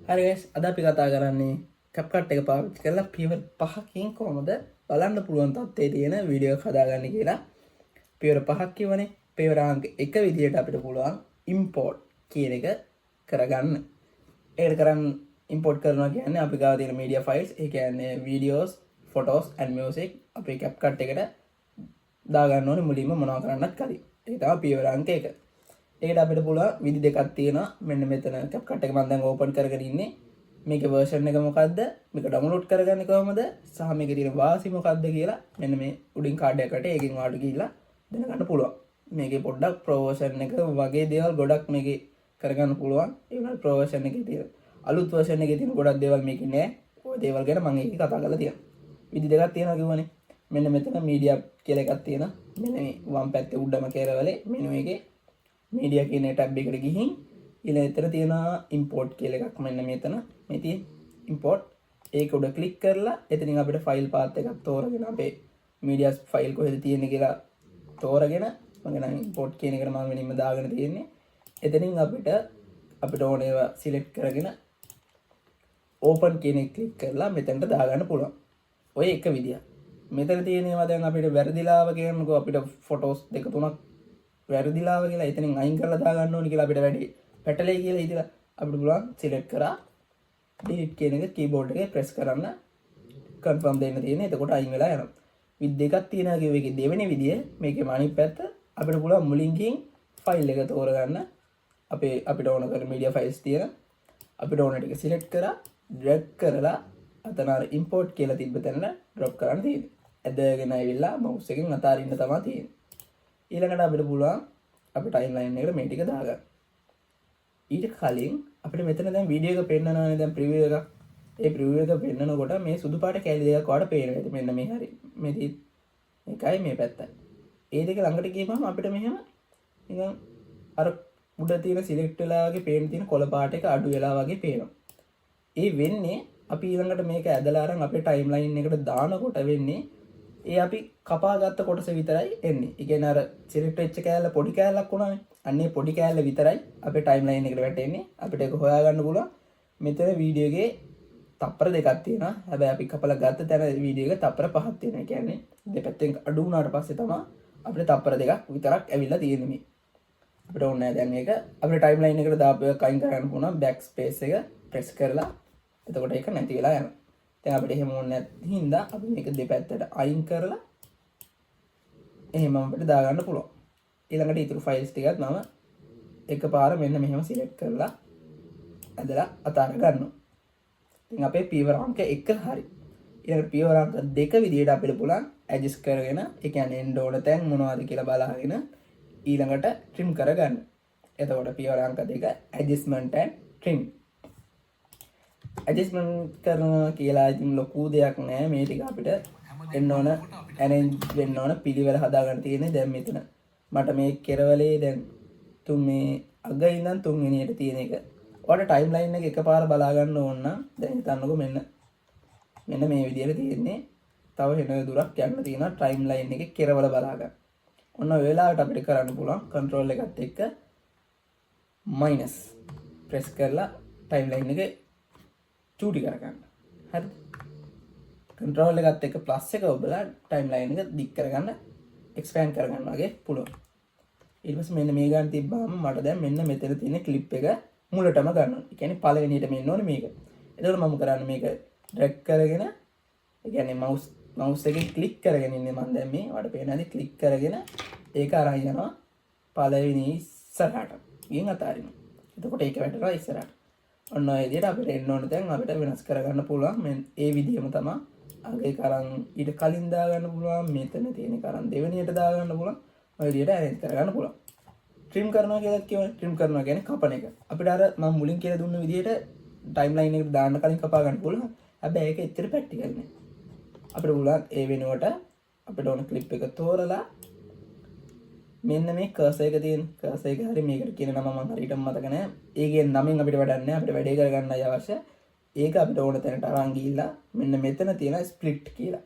හරි guys, අද අපි කතා කරන්නේ CapCut එක පාවිච්චි කරලා පියවර 5කින් කොහොමද බලන්න පුළුවන් තත්ත්වයේ තියෙන වීඩියෝ එක හදාගන්න කියලා. පියවර 5ක් කියවනේ. පියවර අංක 1 විදියට අපිට පුළුවන් import කියන එක කරගන්න. ඒකට කරන් import කරනවා කියන්නේ අපි ගාව තියෙන media files, ඒ කියන්නේ videos, photos and music අපේ CapCut එකට දාගන්න ඕනේ මුලින්ම මොනවා කරන්නත් කලින්. ඒක තමයි පියවර අංක 1. ඒකට අපිට පුළුවන් විදි දෙකක් තියෙනවා. මෙන්න මෙතන CapCut එක මම දැන් ඕපන් කරගෙන ඉන්නේ. මේකේ version එක මොකද්ද? මේක download කරගන්නේ කොහොමද? සහ මේකේ තියෙන වාසි මොකද්ද කියලා මෙන්න මේ උඩින් කාඩ් එකකට ඒකෙන් ඔයාලට ගිහිල්ලා දැනගන්න පුළුවන්. මේකේ පොඩ්ඩක් pro version එක වගේ දේවල් ගොඩක් මේකේ කරගන්න පුළුවන්. ඒ වුණාට pro version එකේ තියෙන අලුත් version එකේ තියෙන ගොඩක් දේවල් මේකේ නෑ. ওই දේවල් ගැන මම ඒකේ කතා කරලා තියෙනවා. විදි දෙකක් තියෙනවා කිව්වනේ. මෙන්න මෙතන media කියලා එකක් තියෙනවා. මෙන්න මේ වම් පැත්තේ උඩම කේරවලේ මෙනු එකේ media කියන ටැබ් එකට ගිහින් ඊළඟ එතන තියෙනවා import කියලා එකක් මෙන්න මෙතන මේ තියෙන import ඒක උඩ ක්ලික් කරලා එතනින් අපිට file path එකක් තෝරගෙන අපේ media file කොහෙද තියෙන්නේ කියලා තෝරගෙන මම නම් import කියන එකට මම වෙනින්ම දාගෙන තියෙන්නේ එතනින් අපිට ඕන ඒවා select කරගෙන open කියන එක ක්ලික් කරලා මෙතනට දාගන්න පුළුවන් ඔය එක විදියක් මෙතන තියෙන ඒවා දැන් අපිට වැරදිලාව කියනකො අපිට photos දෙක තුනක් වැරදිලාව කියලා එතනින් අයින් කරලා දාගන්න ඕනේ කියලා අපිට වැඩි පැටලෙයි කියලා හිතලා අපිට පුළුවන් select කරා delete කියන එක keyboard එකේ press කරන්න confirm දෙන්න තියෙන්නේ එතකොට අයින් වෙලා යනවා විදි දෙකක් තියෙනවා කියව එකේ දෙවෙනි විදිය මේකේ අනිත් පැත්ත අපිට පුළුවන් මුලින්කින් file එක තෝරගන්න අපිට ඕන කරන media files තියෙන අපිට ඕන ටික select කරා drag කරලා අතන අර import කියලා තිබ්බ තැනට drop කරන්න තියෙන්නේ ඇදගෙන ආවිල්ලා mouse එකෙන් අතාරින්න තමයි තියෙන්නේ ඊළඟට අපිට පුළුවන් අපේ ටයිම්ලයින් එකට මේ ටික දාගන්න. ඊට කලින් අපිට මෙතන දැන් වීඩියෝ එක පෙන්නනවානේ දැන් ප්‍රිවිව් එකක්. ඒ ප්‍රිවිව් එක පෙන්නනකොට මේ සුදු පාට කැලි දෙකක් වඩ පේනවා. මෙන්න මේ හරි. මේ එකයි මේ පැත්තයි. ඒ දෙක ළඟට ගියපම අපිට මෙහෙම නිකන් අර උඩ තියෙන සිලෙක්ට් වෙලා වගේ පේන තියෙන කොළ පාට එක අඩු වෙලා වගේ පේනවා. ඒ වෙන්නේ අපි ඊළඟට මේක ඇදලා අරන් අපේ ටයිම්ලයින් එකට දානකොට වෙන්නේ ඒ අපි කපාගත්ත කොටස විතරයි එන්නේ. ඒ කියන්නේ අර සිලෙක්ට් වෙච්ච කෑල්ල පොඩි කෑල්ලක් වුණානේ. අන්නේ පොඩි කෑල්ල විතරයි අපේ ටයිම්ලයින් එකට වැටෙන්නේ. අපිට ඒක හොයාගන්න පුළුවන්. මෙතන වීඩියෝ එකේ තප්පර දෙකක් තියෙනවා. හැබැයි අපි කපලා ගත්ත තැන වීඩියෝ එක තප්පර පහක් තියෙනවා. ඒ කියන්නේ දෙපැත්තෙන් අඩු වුණාට පස්සේ තමයි අපිට තප්පර දෙකක් විතරක් ඇවිල්ලා තියෙන්නේ මේ. අපිට ඕනේ නැහැ දැන් මේක අපේ ටයිම්ලයින් එකට දාපු එක අයින් කරන්න පුළුවන්. බෑක් ස්පේස් එක ප්‍රෙස් කරලා එතකොට ඒක නැති වෙලා යනවා. දැන් අපිට එහෙම ඕනේ නැති හින්දා අපි මේක දෙපැත්තට අයින් කරලා එහෙම අපිට දාගන්න පුළුවන්. ඊළඟට ඊටු ෆයිල්ස් ටිකත් මම එකපාර මෙන්න මෙහෙම සිලෙක්ට් කරලා ඇදලා අතාර ගන්නවා. ඉතින් අපේ පියවර අංක 1 හරි. ඊළඟට පියවර අංක 2 විදියට අපිට පුළුවන් ඇඩ්ජස්ට් කරගෙන ඒ කියන්නේ එන්න ඕන තැන් මොනවද කියලා බලාගෙන ඊළඟට trim කරගන්න. එතකොට පියවර අංක 2 adjustment and trim ඇඩ්ජස්ට්මන්ට් කරනවා කියලා ඉතින් ලොකු දෙයක් නෑ මේ ටික අපිට එන්න ඕන arrange වෙන්න ඕන පිළිවෙල හදාගන්න තියෙන්නේ දැන් මෙතන මට මේ කෙරවලේ දැන් මේ අග ඉඳන් තුන්වෙනියට තියෙන එක ඔයාලට ටයිම්ලයින් එක එකපාර බලා ගන්න ඕන නම් දැන් හිතන්නකෝ මෙන්න මේ විදිහට තියෙන්නේ තව වෙන දුරක් යන්න තියෙනවා ටයිම්ලයින් එකේ කෙරවල බලා ගන්න ඔන්න ඔය වෙලාවට අපිට කරන්න පුළුවන් control එකත් එක්ක minus press කරලා ටයිම්ලයින් එකේ චූටි කරගන්න. හරිද? control එකත් එක්ක plus එක ඔබලා timeline එක දික් කරගන්න expand කරගන්න වගේ පුළුවන්. ඊට පස්සේ මෙන්න මේ ගන්න තිබ්බාම මට දැන් මෙන්න මෙතන තියෙන clip එක මුලටම ගන්නවා. ඒ කියන්නේ පළවෙනියට මෙන්න ඕනේ මේක. එතකොට මම කරන්නේ මේක drag කරගෙන ඒ කියන්නේ mouse එකේ click කරගෙන ඉන්නේ මම දැන් මේ වඩ පේන හැටි click කරගෙන ඒක අරන් යනවා පළවෙනි ඉස්සරහට. ගින් අතාරිනවා. එතකොට ඒක වැටෙනවා ඉස්සරහට. ඔන්න ඔය විදිහට අපිට එන්න ඕන තැන් අපිට වෙනස් කරගන්න පුළුවන්. ඒ විදිහම තමයි අගේ කරන් ඊට කලින් දාගන්න පුළුවන්. මෙතන තියෙන කරන් දෙවෙනියට දාගන්න පුළුවන්. ඔය විදිහට arrange කරගන්න පුළුවන්. trim කරනවා කියලා කියවනේ. trim කරනවා කියන්නේ කපන එක. අපිට අර මම මුලින් කියලා දුන්න විදිහට timeline එකට දාන්න කලින් කපා ගන්න පුළුවන්. හැබැයි ඒක ඇත්තට ප්‍රැක්ටිකල් නෑ. අපිට පුළුවන් ඒ වෙනුවට අපිට ඕන clip එක තෝරලා මෙන්න මේ cursor එක තියෙන cursor එක හරි මේකට කියන නම මම හරියටම මතක නැහැ. ඒකේ නමින් අපිට වැඩක් නැහැ. අපිට වැඩේ කරගන්නයි අවශ්‍ය. ඒක අපිට ඕන තැනට අරන් ගිහිල්ලා මෙන්න මෙතන තියෙන split කියලා.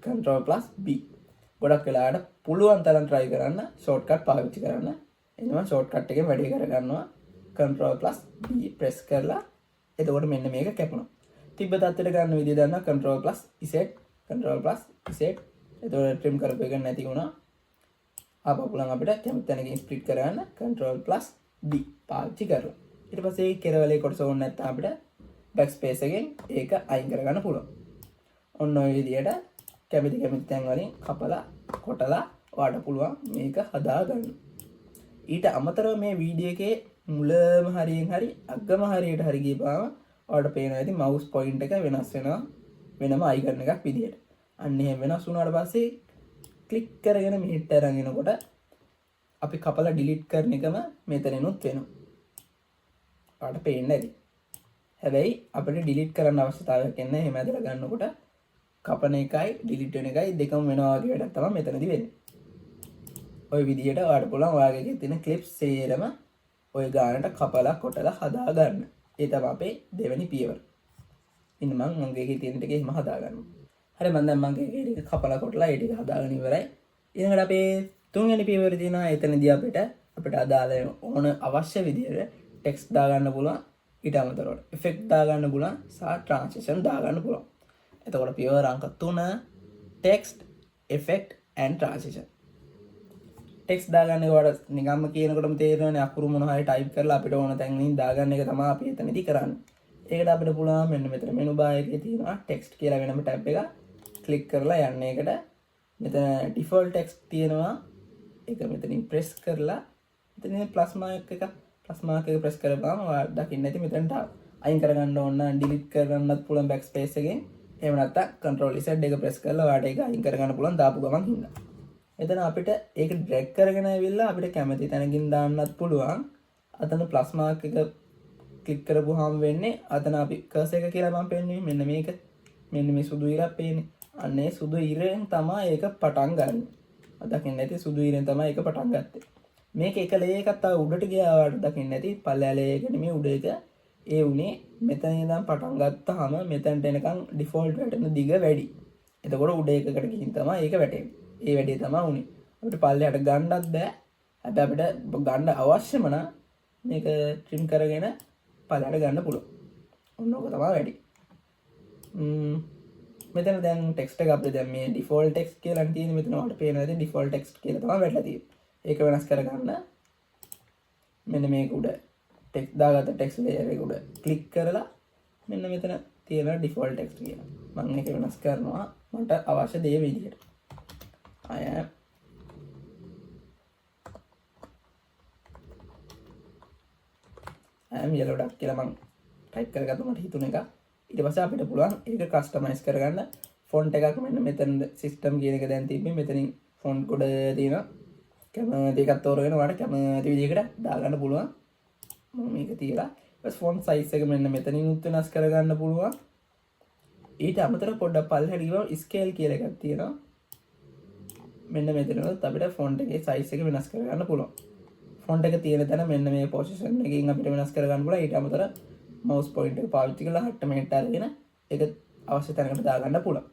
control plus B. ගොඩක් වෙලාවට පුළුවන් තරම් try කරන්න shortcut පාවිච්චි කරන්න. එනවා shortcut එකෙන් වැඩේ කරගන්නවා. control plus B press කරලා එතකොට මෙන්න මේක කැපුණා. තිබ්බ තත්ත්වයට ගන්න විදිය දන්නා Ctrl+Z. එතකොට trim කරපු එක නැති වුණා. ආපහු පුළුවන් අපිට කැමති තැනකින් ස්ප්ලිට් කරගන්න Ctrl+D පාවිච්චි කරලා. ඊට පස්සේ කෙරවලේ කොටස ඕනේ නැත්නම් අපිට backspace එකෙන් ඒක අයින් කරගන්න පුළුවන්. ඔන්න ඔය විදියට කැමති තැන් වලින් කපලා කොටලා ඔයාලට පුළුවන් මේක හදා ගන්න. ඊට අමතරව මේ වීඩියෝ එකේ මුලම හරියෙන් හරි අගම හරියට හරි ගියපුවාම ඔයාලට පේනවා ඇති mouse point එක වෙනස් වෙනවා වෙනම icon එකක් විදියට. අන්න එහෙම වෙනස් වුණාට පස්සේ ක්ලික් කරගෙන මෙහෙට අරන් එනකොට අපි කපලා delete කරන එකම මෙතනිනුත් වෙනවා. ඔයාලට පේන්නේ නැති. හැබැයි අපිට delete කරන්න අවශ්‍යතාවයක් නැහැ. එහෙම ඇදලා ගන්නකොට කපන එකයි delete වෙන එකයි දෙකම වෙනවා වගේ වැඩක් තමයි මෙතනදී වෙන්නේ. ඔය විදිහට ඔයාලට පුළුවන් ඔයාගේ තියෙන clips සේරම ඔය ගානට කපලා කොටලා හදා ගන්න. ඒ තමයි අපේ දෙවෙනි පියවර. ඉන්න මම මගේ තියෙන ටික එහෙම හදා ගන්නවා. හරි මම දැන් මගේ ටික කපලා කොටලා ඒ ටික හදාගෙන ඉවරයි. ඊළඟට අපේ තුන්වෙනි පියවර තියෙනවා. එතනදී අපිට අදාළ ඕන අවශ්‍ය විදිහට text දාගන්න පුළුවන්. ඊට අමතරව effect දාගන්න පුළුවන් සහ transition දාගන්න පුළුවන්. එතකොට පියවර අංක 3 text effect and transition. Text දාගන්න ඒකට නිකම්ම කියනකොටම තේරෙනවනේ අකුරු මොන හරි ටයිප් කරලා අපිට ඕන තැන් වලින් දාගන්න එක තමයි අපි එතනදී කරන්නේ. ඒකට අපිට පුළුවන් මෙන්න මෙතන මෙනු බාර් එකේ තියෙනවා ටෙක්ස්ට් කියලා වෙනම ටැබ් එකක් ක්ලික් කරලා යන්න ඒකට මෙතන ඩිෆෝල්ට් ටෙක්ස්ට් තියෙනවා. ඒක මෙතනින් ප්‍රෙස් කරලා මෙතන ප්ලස් මාර්ක් එක ප්‍රෙස් කරපුවාම ඔයාලා දකින්න ඇති මෙතනට අයින් කරගන්න ඕන නම් ඩිලීට් කරගන්නත් පුළුවන් බෑක්ස්පේස් එකෙන්. එහෙම නැත්නම් Ctrl Z එක ප්‍රෙස් කරලා ඔයාලට ඒක අයින් කරගන්න පුළුවන් දාපු ගමන් හින්දා. එතන අපිට ඒක ඩ්‍රැග් කරගෙන ඇවිල්ලා අපිට කැමති තැනකින් දාන්නත් පුළුවන්. අතන ප්ලස් මාර්ක් එක ක්ලික් කරපුවාම වෙන්නේ අතන අපි කර්සර් එක කියලා මම පෙන්නුවේ මෙන්න මේක. මෙන්න මේ සුදු ඉරක් පේන්නේ. අන්න ඒ සුදු ඉරෙන් තමයි ඒක පටන් ගන්න. දකින්න ඇති සුදු ඉරෙන් තමයි ඒක පටන් ගත්තේ. මේක එක ලේ එකක් තව උඩට ගියාට දකින්න ඇති පල්ලෑ ලේ එක නෙමෙයි උඩ එක. ඒ උනේ මෙතන ඉඳන් පටන් ගත්තාම මෙතනට එනකන් ඩිෆෝල්ට් වැටෙන දිග වැඩි. එතකොට උඩ එකකට ගිහින් තමයි ඒක වැටෙන්නේ. ඒ වැඩේ තමයි උනේ. අපිට පල්ලෙහාට ගන්නත් බෑ. හැබැයි අපිට ගන්න අවශ්‍යම නම් මේක trim කරගෙන පල්ලෙහාට ගන්න පුළුවන්. ඔන්න ඔක තමයි වැඩි. මෙතන දැන් text එක අපිට දැන් මේ default text කියලා තියෙන මෙතන ඔයාලට පේනවා දැන් default text කියලා තමයි වැටලා තියෙන්නේ. ඒක වෙනස් කරගන්න මෙන්න මේක උඩ text දාගත්ත text layer එක උඩ ක්ලික් කරලා මෙන්න මෙතන තියෙන default text කියලා. මම ඒක වෙනස් කරනවා මට අවශ්‍ය දේ විදිහට. I am yellow duck කියලා මම ටයිප් කරගත්තා මට හිතුණ එක. ඊට පස්සේ අපිට පුළුවන් ඒක කස්ටමයිස් කරගන්න ෆොන්ට් එකක් මෙන්න මෙතන සිස්ටම් කියන එක දැන් තිබ්බේ මෙතනින් ෆොන්ට් කොට තියෙනවා. කැමති එකක් තෝරගෙන ඔයාලට කැමති විදිහකට දාගන්න පුළුවන්. මම මේක තියලා ඊපස් ෆොන්ට් සයිස් එක මෙන්න මෙතනින් උත් වෙනස් කරගන්න පුළුවන්. ඊට අමතරව පොඩ්ඩක් පල්ලෙහාට ගිහම ස්කේල් කියලා එකක් තියෙනවා. මෙන්න මෙතනවත් අපිට ෆොන්ට් එකේ සයිස් එක වෙනස් කරගන්න පුළුවන්. ෆොන්ට් එක තියෙන තැන මෙන්න මේ පොසිෂන් එකකින් අපිට වෙනස් කරගන්න පුළුවන්. ඊට අමතරව mouse point එක පාවිච්චි කරලා හට්ට මෙහෙට අරගෙන ඒක අවශ්‍ය තැනකට දාගන්න පුළුවන්.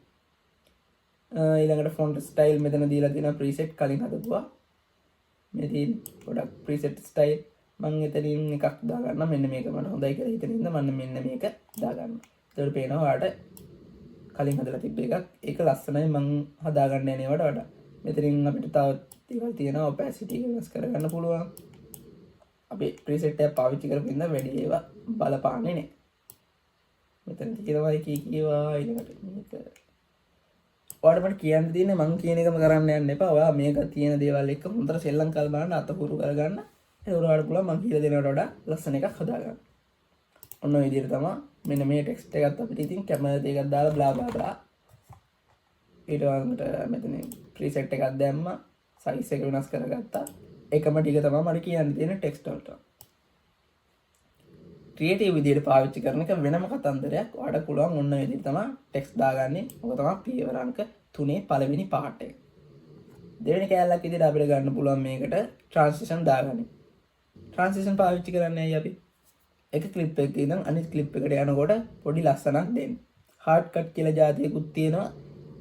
ඊළඟට ෆොන්ට් ස්ටයිල් මෙතන දීලා තියෙනවා preset කලින් හදපුවා. මේ තියෙන ගොඩක් preset style මම එතනින් එකක් දාගන්න මෙන්න මේක මට හොඳයි කියලා හිතන ඉඳන් මම මෙන්න මේක දාගන්න. ඒකට පේනවා ඔයාලට කලින් හදලා තිබ්බ එකක් ඒක ලස්සනයි මම හදාගන්න යන්නේ ඒවට වඩා. මෙතනින් අපිට තව දේවල් තියෙනවා opacity එක වෙනස් කරගන්න පුළුවන්. අපි preset එක පාවිච්චි කරපු ඉඳන් වැඩි ඒවා බලපාන්නේ නැහැ. මෙතන තියෙනවා කීවා ඊළඟට මේක ඔයාලට මට කියන්න තියෙන්නේ මං කියන එකම කරන්න යන්න එපා. ඔයා මේක තියෙන දේවල් එක්ක හොඳට සෙල්ලම් කරලා බලන්න අතපුරු කරගන්න. ඒක ඔයාලට පුළුවන් මං කියලා දෙනවට වඩා ලස්සන එකක් හදාගන්න. ඔන්න ඔය විදිහට තමයි මෙන්න මේ ටෙක්ස්ට් එකත් අපිට ඉතින් කැමති එකක් දාලා බ්ලා බ්ලා බ්ලා ඊට වගේට මෙතන ප්‍රීසෙට් එකක් දැම්මා සයිස් එක වෙනස් කරගත්තා. එකම ටික තමයි මට කියන්න තියෙන ටෙක්ස්ට් වලට. ක්‍රියේටිව් විදිහට පාවිච්චි කරන එක වෙනම කතන්දරයක්. ඔයාලට පුළුවන් ඔන්න ඔය විදිහට තමයි ටෙක්ස්ට් දාගන්නේ. ඔක තමයි පියවර අංක 3 පළවෙනි පාර්ට් එක. දෙවෙනි කෑල්ලක් විදිහට අපිට ගන්න පුළුවන් මේකට ට්‍රාන්සිෂන් දාගන්න. ට්‍රාන්සිෂන් පාවිච්චි කරන්නේ ඇයි අපි? එක ක්ලිප් එකක ඉඳන් අනිත් ක්ලිප් එකට යනකොට පොඩි ලස්සනක් දෙන්න. හાર્ඩ් කට් කියලා જાතියකුත් තියෙනවා.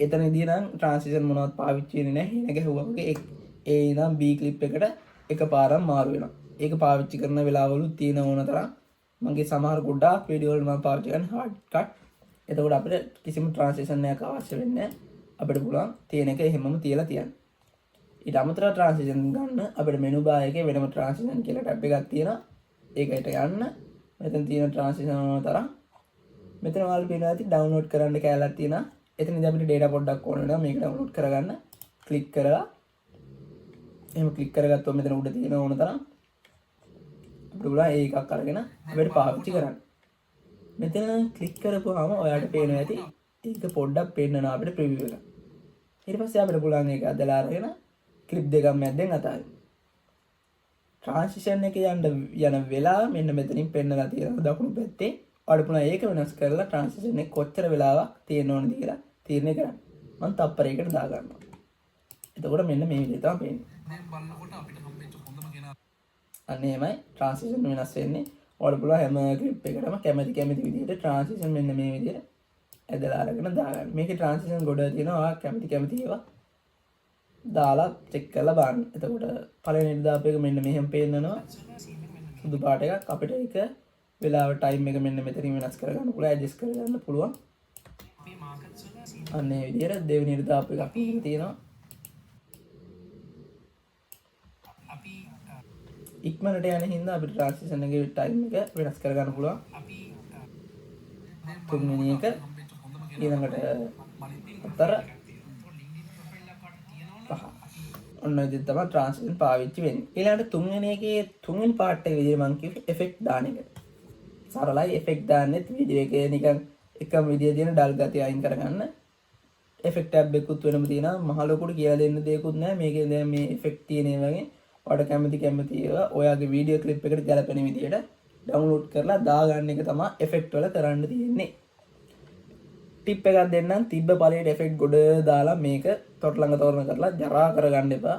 එතනදී නම් ට්‍රාන්සිෂන් මොනවත් පාවිච්චි වෙන්නේ නැහැ. හින ගැහුවා වගේ ඒ ඉඳන් B ක්ලිප් එකට එකපාරක් මාරු වෙනවා. ඒක පාවිච්චි කරන වෙලාවලුත් තියෙන ඕන තරම් මගේ සමහර ගොඩාක් වීඩියෝ වල මම පාවිච්චි කරන හાર્ඩ් කට්. එතකොට අපිට කිසිම ට්‍රාන්සිෂන් එකක් අවශ්‍ය වෙන්නේ නැහැ. අපිට පුළුවන් තියෙන එක එහෙමම තියලා තියන්න. ඊට අමතරව ට්‍රාන්සිෂන් ගන්න අපිට මෙනු බාර් එකේ වෙනම ට්‍රාන්සිෂන් කියලා ටැබ් එකක් තියෙනවා. ඒකට යන්න මෙතන තියෙන ට්‍රාන්සිෂන් වල තරම් මෙතන ඔයාලට පේනවා ඇති ඩවුන්ලෝඩ් කරන්න කැලක් තියෙනවා. එතනදී අපිට data පොඩ්ඩක් ඕන වෙනවා මේක ඩවුන්ලෝඩ් කරගන්න. ක්ලික් කරලා එහෙම ක්ලික් කරගත්තොත් මෙතන උඩ තියෙන ඕන තරම් අපිට පුළුවන් ඒකක් අරගෙන අපිට පාවිච්චි කරන්න. මෙතන ක්ලික් කරපුවාම ඔයාලට පේනවා ඇති ඒක පොඩ්ඩක් පෙන්නනවා අපිට ප්‍රිවිව් එක. ඊට පස්සේ අපිට පුළුවන් ඒක අදලා අරගෙන ක්ලිප් දෙකක් මැද්දෙන් අතහරින්න. ට්‍රාන්සිෂන් එකේ යන වෙලාව මෙන්න මෙතනින් පෙන්නලා තියෙනවා දකුණු පැත්තේ. ඔයාලට පුළුවන් ඒක වෙනස් කරලා ට්‍රාන්සිෂන් එක කොච්චර වෙලාවක් තියෙන්න ඕනද කියලා තීරණය කරන්න. මම තප්පරයකට දා ගන්නවා. එතකොට මෙන්න මේ විදිහට තමයි පේන්නේ. දැන් බලනකොට අපිට හම්බෙච්ච හොඳම කෙනා අන්න එහෙමයි ට්‍රාන්සිෂන් වෙනස් වෙන්නේ. ඔයාලට පුළුවන් හැම ක්ලිප් එකකටම කැමති විදිහට ට්‍රාන්සිෂන් මෙන්න මේ විදිහට ඇදලා අරගෙන දාගන්න. මේකේ ට්‍රාන්සිෂන් ගොඩ තියෙනවා. ඔයා කැමති ඒවා දාලා චෙක් කරලා බලන්න. එතකොට පළවෙනි දාපු එක මෙන්න මෙහෙම පේන්නනවා. සුදු පාට එකක් අපිට ඒක වෙලාව ටයිම් එක මෙන්න මෙතනින් වෙනස් කරගන්න පුළුවන්. ඇඩ්ජස්ට් කරගන්න පුළුවන්. අන්න ඒ විදිහට දෙවෙනි දාපු එකක් මෙහෙම තියෙනවා. ඉක්මනට යන හින්දා අපිට ට්‍රාන්සිෂන් එකේ ටයිම් එක වෙනස් කරගන්න පුළුවන්. තුන්වෙනි එක ඊළඟට අතර පහ. ඔන්න ඉතින් තමයි ට්‍රාන්සිෂන් පාවිච්චි වෙන්නේ. ඊළඟට තුන්වෙනි එකේ තුන්වෙනි පාර්ට් එක විදිහට මම කිව්වේ එෆෙක්ට් දාන එක. සරලයි එෆෙක්ට් දාන්නෙත් වීඩියෝ එකේ නිකන් එකම විදිය තියෙන ඩල් ගතිය අයින් කරගන්න. එෆෙක්ට් ටැබ් එකකුත් වෙනම තියෙනවා. මහ ලොකුට කියලා දෙන්න දෙයක්වත් නැහැ. මේකේ දැන් මේ එෆෙක්ට් තියෙන වගේ ඔයාලට කැමති ඒවා ඔයාගේ වීඩියෝ ක්ලිප් එකට ගැලපෙන විදියට ඩවුන්ලෝඩ් කරලා දාගන්න එක තමයි එෆෙක්ට් වල කරන්න තියෙන්නේ. ටිප් එකක් දෙන්නම්. තිබ්බ පළේට එෆෙක්ට් ගොඩ දාලා මේක තොට ළඟ තෝරන කරලා ජරා කරගන්න එපා.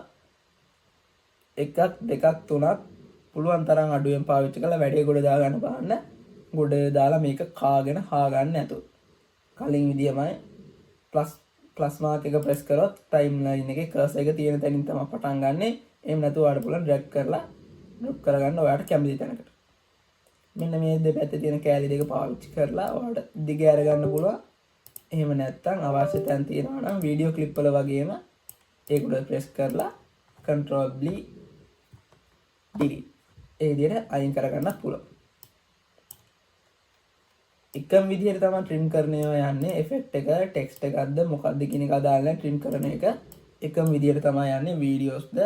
එකක් දෙකක් තුනක් පුළුවන් තරම් අඩුවෙන් පාවිච්චි කරලා වැඩේ ගොඩ දාගන්න බලන්න. ගොඩ දාලා මේක කාගෙන හාගන්න නැතුව. කලින් විදියමයි ප්ලස් මාක් එක ප්‍රෙස් කරොත් ටයිම්ලයින් එකේ කර්සර් එක තියෙන තැනින් තමයි පටන් ගන්නෙ. එහෙම නැතුව ඔයාලට පුළුවන් ඩ්‍රැග් කරලා ඩ්‍රොප් කරගන්න ඔයාලට කැමති තැනකට. මෙන්න මේ දෙපැත්තේ තියෙන කෑලි දෙක පාවිච්චි කරලා ඔයාලට දිග අරගන්න පුළුවන්. එහෙම නැත්නම් අවශ්‍ය තැන් තියෙනවා නම් වීඩියෝ ක්ලිප් වල වගේම ඒක උඩ ප්‍රෙස් කරලා control B delete ඒ විදිහට අයින් කරගන්න පුළුවන්. එකම විදිහට තමයි trim කරන ඒවා යන්නේ. effect එක text එකක්ද මොකක්ද කියන එක අදාළව trim කරන එක එකම විදිහට තමයි යන්නේ. videosද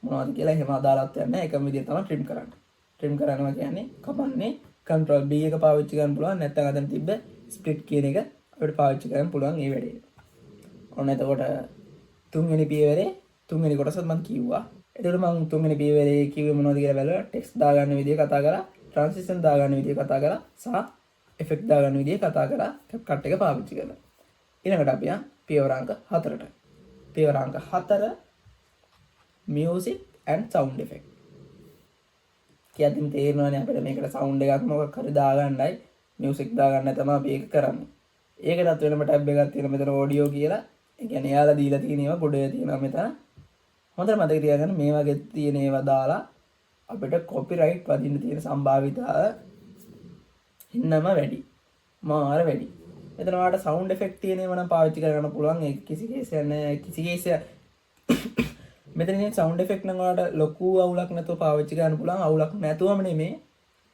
මොනවද කියලා එහෙම අදාළත් යන්නේ එකම විදිහට තමයි trim කරන්නේ. trim කරනවා කියන්නේ කපන්නේ control B එක පාවිච්චි කරන්න පුළුවන්. නැත්නම් අතන තිබ්බ split කියන එක අපිට පාවිච්චි කරන්න පුළුවන් මේ වැඩේ. ඔන්න එතකොට තුන්වෙනි පියවරේ තුන්වෙනි කොටසත් මම කිව්වා. එතකොට මම තුන්වෙනි පියවරේ කිව්වේ මොනවද කියලා බැලුවා. ටෙක්ස්ට් දාගන්න විදිය කතා කරා, ට්‍රාන්සිෂන් දාගන්න විදිය කතා කරා, සහ ඉෆෙක්ට් දාගන්න විදිය කතා කරා. CapCut එක පාවිච්චි කරලා. ඊළඟට අපි යන් පියවර අංක 4ට. පියවර අංක 4 music and sound effect. කියද්දිම තේරෙනවනේ අපිට මේකට sound එකක් මොකක් හරි දාගන්නයි music දාගන්න තමයි අපි ඒක කරන්නේ. ඒකටත් වෙනම ටැබ් එකක් තියෙනවා මෙතන audio කියලා. ඒ කියන්නේ එයාලා දීලා තියෙන ඒවා ගොඩේ තියෙනවා මෙතන. හොඳට මතක තියාගන්න මේ වගේ තියෙන ඒවා දාලා අපිට copyright වදින්න තියෙන සම්භාවිතාව ඉන්නම වැඩි. මාර වැඩි. මෙතන ඔයාලට sound effect තියෙන ඒවා නම් පාවිච්චි කරගන්න පුළුවන්. ඒක කිසි කේසයක් නැහැ. කිසි කේසයක් මෙතන ඉන්නේ sound effect නම් ඔයාලට ලොකු අවුලක් නැතුව පාවිච්චි කරන්න පුළුවන්. අවුලක් නැතුවම නෙමෙයි.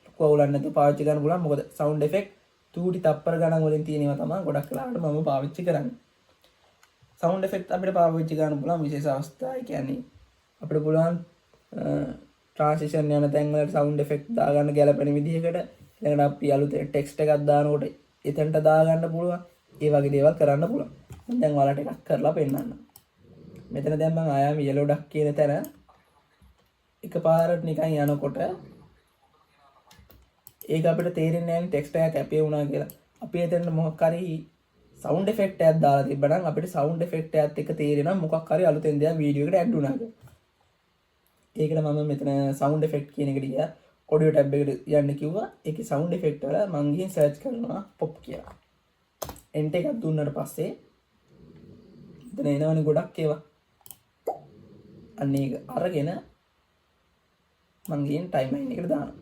ලොකු අවුලක් නැතුව පාවිච්චි කරන්න පුළුවන්. මොකද sound effect තුටි තප්පර ගණන් වලින් තියෙන ඒවා තමයි ගොඩක් වෙලාවට මම පාවිච්චි කරන්නේ. sound effect අපිට පාවිච්චි කරන්න පුළුවන් විශේෂ අවස්ථා. ඒ කියන්නේ අපිට පුළුවන් transition යන තැන් වල sound effect දාගන්න ගැලපෙන විදිහකට ඊළඟට අපි අලුතෙන් text එකක් දානකොට එතනට දාගන්න පුළුවන්. ඒ වගේ දේවල් කරන්න පුළුවන්. මම දැන් ඔයාලට එකක් කරලා පෙන්නන්නම්. මෙතන දැන් මම ආයාම yellow duck කියන තැන එකපාරට නිකන් යනකොට ඒක අපිට තේරෙන්නේ නැහැ ටෙක්ස්ට් එකක් ඇපේ වුණා කියලා. අපි එතන මොකක් හරි sound effect එකක් දාලා තිබ්බනම් අපිට sound effect එකත් එක්ක තේරෙනවා මොකක් හරි අලුතෙන් දෙයක් වීඩියෝ එකට ඇඩ් වුණා කියලා. ඒකට මම මෙතන sound effect කියන එකට ගියා. audio tab එකට යන්න කිව්වා. ඒකේ sound effect වල මම ගිහින් search කරනවා pop කියලා. enter එකක් දුන්නාට පස්සේ එතන එනවනේ ගොඩක් ඒවා. අන්න ඒක අරගෙන මම ගිහින් timeline එකට දානවා.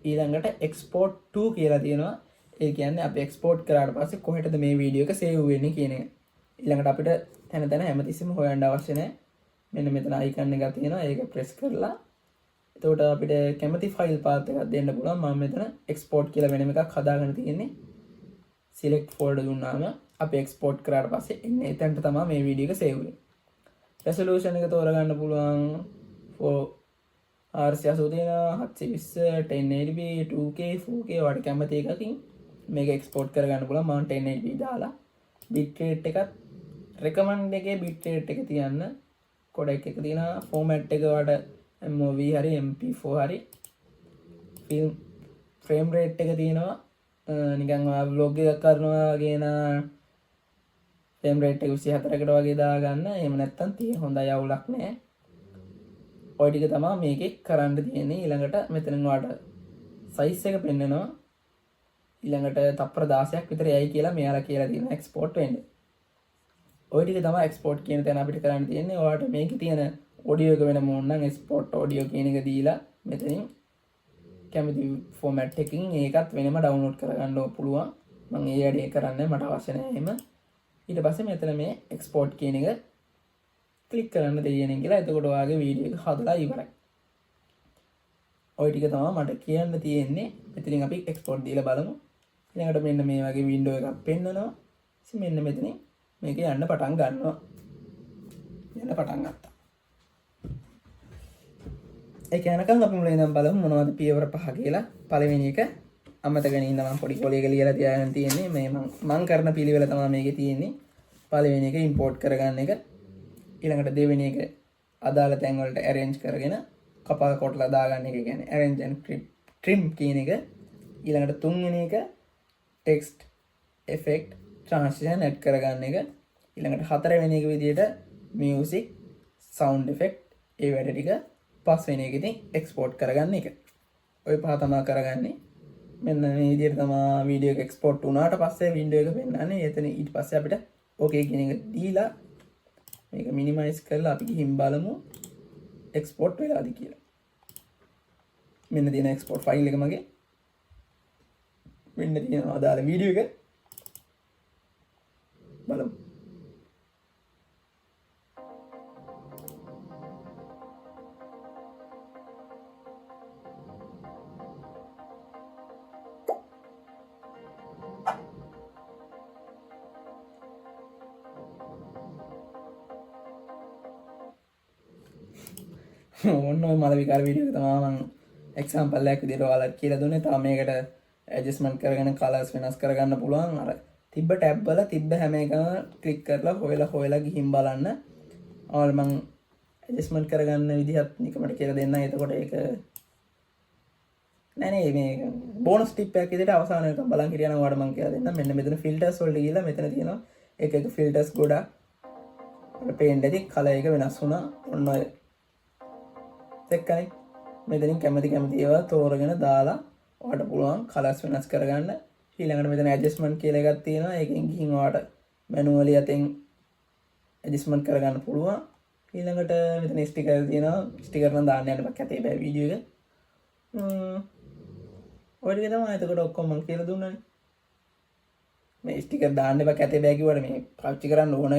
ඊළඟට export to කියලා තියෙනවා. ඒ කියන්නේ අපි export කරාට පස්සේ කොහෙටද මේ වීඩියෝ එක save වෙන්නේ කියන එක. ඊළඟට අපිට තැන තැන හැමතිස්සෙම හොයන්න අවශ්‍ය නැහැ. මෙන්න මෙතන icon එකක් තියෙනවා. ඒක press කරලා එතකොට අපිට කැමති ෆයිල් පාත් එකක් දෙන්න පුළුවන්. මම මෙතන export කියලා වෙනම එකක් හදාගෙන තියෙන්නේ. select folder දුන්නාම අපි export කරාට පස්සේ එන්නේ එතනට තමයි මේ වීඩියෝ එක save වෙන්නේ. resolution එක තෝරගන්න පුළුවන් for RC80 තියෙනවා 720 1080p 2K 4K වගේ කැමති එකකින් මේක export කරගන්න පුළුවන්. මම 1080p දාලා bitrate එකත් recommend එකේ bitrate එක තියන්න codec එක තියෙනවා. format එක වලට MOV හරි MP4 හරි film frame rate එක තියෙනවා. නිකන් vlog එකක් කරනවා වගේ නා frame rate එක 24කට වගේ දාගන්න. එහෙම නැත්තම් තියෙන හොඳයි අවුලක් නැහැ. ඔය ටික තමයි මේකේ කරන්න තියෙන්නේ. ඊළඟට මෙතන ඔයාලට size එක පෙන්නනවා. ඊළඟට තප්පර 16ක් විතර යයි කියලා මෙයාලා කියලා තියෙනවා export වෙන්න. ඔය ටික තමයි export කියන තැන අපිට කරන්න තියෙන්නේ. ඔයාලට මේකේ තියෙන audio එක වෙනම ඕන නම් export audio කියන එක දීලා මෙතනින් කැමති format එකකින් ඒකත් වෙනම download කරගන්න පුළුවන්. මම ඒ වැඩේ කරන්නේ මට අවශ්‍ය නැහැ එහෙම. ඊට පස්සේ මෙතන මේ export කියන එක ක්ලික් කරන්න දෙන්නේ කියලා. එතකොට ඔයාගේ වීඩියෝ එක හදලා ඉවරයි. ඔය ටික තමයි මට කියන්න තියෙන්නේ. මෙතනින් අපි export දීලා බලමු. ඊළඟට මෙන්න මේ වගේ window එකක් පෙන්නනවා. ඉතින් මෙන්න මෙතනින් මේක යන්න පටන් ගන්නවා. යන්න පටන් ගත්තා. ඒක යනකම් අපි මුලින් ඉඳන් බලමු මොනවද පියවර 5 කියලා. පළවෙනි එක අමතක වෙන ඉඳන් මම පොඩි කොලයක ලියලා තියාගෙන තියෙන්නේ. මේ මම කරන පිළිවෙල තමයි මේකේ තියෙන්නේ. පළවෙනි එක import කරගන්න එක. ඊළඟට දෙවෙනි එක අදාළ තැන් වලට arrange කරගෙන කපා කොටලා දාගන්න එක කියන්නේ arrange and trim කියන එක. ඊළඟට තුන්වෙනි එක text effect transition add කරගන්න එක. ඊළඟට හතරවෙනි එක විදිහට music sound effect ඒ වැඩ ටික පස්වෙනි එක ඉතින් export කරගන්න එක. ඔය පහ තමයි කරගන්නේ. මෙන්න මේ විදිහට තමයි වීඩියෝ එක export වුණාට පස්සේ window එක පෙන්නන්නේ. එතන ඊට පස්සේ අපිට okay කියන එක දීලා මේක minimize කරලා අපි ගිහින් බලමු export වෙලාද කියලා. මෙන්න තියෙන export file එක මගේ. මෙන්න තියෙනවා අදාළ වීඩියෝ එක. බලමු. ඔන්න ඔය මල විකාර වීඩියෝ එක තමයි මම එක්සැම්පල් එකක් විදිහට ඔයාලට කියලා දුන්නේ. තව මේකට ඇඩ්ජස්ට්මන්ට් කරගෙන කලර්ස් වෙනස් කරගන්න පුළුවන්. අර තිබ්බ ටැබ් වල තිබ්බ හැම එකම ක්ලික් කරලා හොයලා ගිහින් බලන්න. ඔයාලා මම ඇඩ්ජස්ට්මන්ට් කරගන්න විදිහත් නිකමට කියලා දෙන්නම්. එතකොට ඒක නෑ මේ බෝනස් ටිප් එකක් විදිහට අවසාන එක බලන් හිටියනම් ඔයාලට මම කියලා දෙන්නම්. මෙන්න මෙතන ෆිල්ටර්ස් වලට ගිහලා මෙතන තියෙනවා එක ෆිල්ටර්ස් ගොඩක්. අපිට පේන්න ඇති කලර් එක වෙනස් වුණා. ඔන්න ඔය දෙකයි මෙතනින් කැමති ඒවා තෝරගෙන දාලා ඔයාලට පුළුවන් කලර්ස් වෙනස් කරගන්න. ඊළඟට මෙතන ඇඩ්ජස්ට්මන්ට් කියලා එකක් තියෙනවා. ඒකෙන් ගිහින් ඔයාලට මැනුවලි අතෙන් ඇඩ්ජස්ට්මන්ට් කරගන්න පුළුවන්. ඊළඟට මෙතන ස්ටිකර් තියෙනවා. ස්ටිකර් නම් දාන්න යන්න බෑ කැතේ බෑ වීඩියෝ එක. ඔය ටික තමයි එතකොට ඔක්කොම මම කියලා දුන්නානේ. මේ ස්ටිකර් දාන්න බෑ කැතේ බෑ කිව්වට මේ පාවිච්චි කරන්න ඕන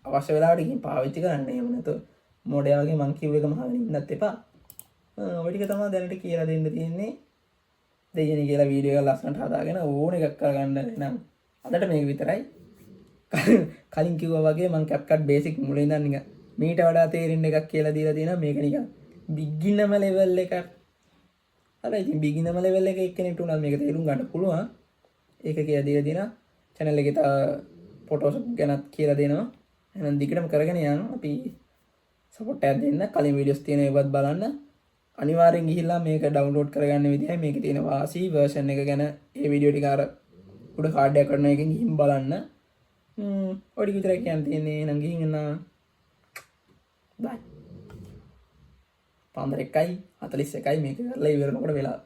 අවශ්‍ය වෙලාවට ගිහින් පාවිච්චි කරන්න. එහෙම නැත්නම් මොඩයාගේ මං කිව්ව එකම අහගෙන ඉන්නත් එපා. ඔය ටික තමයි දැනට කියලා දෙන්න තියෙන්නේ. දෙයනේ කියලා වීඩියෝ එක ලස්සනට හදාගෙන ඕන එකක් කරගන්න නම් අදට මේක විතරයි. කලින් කිව්වා වගේ මං CapCut basic මුලින් ඉඳන් නිකන් මීට වඩා තේරෙන්න එකක් කියලා දීලා තියෙනවා. මේක නිකන් beginner level එකක්. අර ඉතින් beginner level එක එක්කෙනෙක්ට උනත් මේක තේරුම් ගන්න පුළුවන්. ඒක කියලා දීලා දිනා channel එකේ තව Photoshop ගැනත් කියලා දෙනවා. එහෙනම් දිගටම කරගෙන යන්න. අපි සපෝට් එකක් දෙන්න. කලින් වීඩියෝස් තියෙන ඒවත් බලන්න. අනිවාර්යෙන් ගිහිල්ලා මේක ඩවුන්ලෝඩ් කරගන්න විදිහයි මේකේ තියෙන වාසි version එක ගැන ඒ වීඩියෝ ටික අර උඩ කාඩ් එකක් කරන එකෙන් ගිහින් බලන්න. ඔය ටික විතරයි කියන්න තියෙන්නේ. එහෙනම් ගිහින් එන්න. බයි. 1:41 මේක කරලා ඉවරනකොට වෙලා